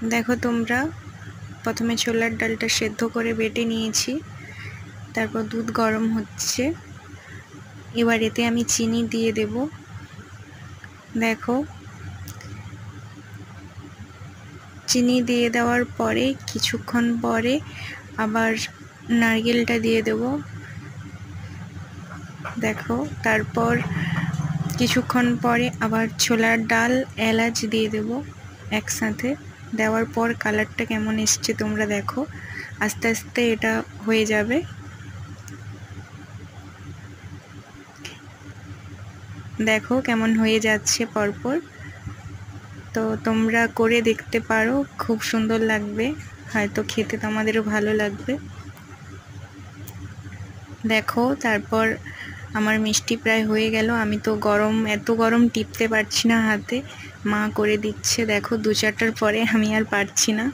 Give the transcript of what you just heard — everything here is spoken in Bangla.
দেখো তোমরা, প্রথমে ছোলার ডালটা সেদ্ধ করে বেটে নিয়েছি, তারপর দুধ গরম হচ্ছে। এবার এতে আমি চিনি দিয়ে দেব। দেখো, চিনি দিয়ে দেওয়ার পরে কিছুক্ষণ পরে আবার নারকেলটা দিয়ে দেব। দেখো, তারপর কিছুক্ষণ পরে আবার ছোলার ডাল, এলাচ দিয়ে দেব একসাথে। দেওয়ার পর কালারটা কেমন এসছে তোমরা দেখো, আস্তে আস্তে এটা হয়ে যাবে। দেখো কেমন হয়ে যাচ্ছে পরপর। তো তোমরা করে দেখতে পারো, খুব সুন্দর লাগবে, হয়তো খেতে তোমাদেরও ভালো লাগবে। দেখো, তারপর আমার মিষ্টি প্রায় হয়ে গেল। আমি তো এত গরম টিপতে পারছি না হাতে, মা করে দিচ্ছে। দেখো 2-4টার পরে আমি আর পারছি না।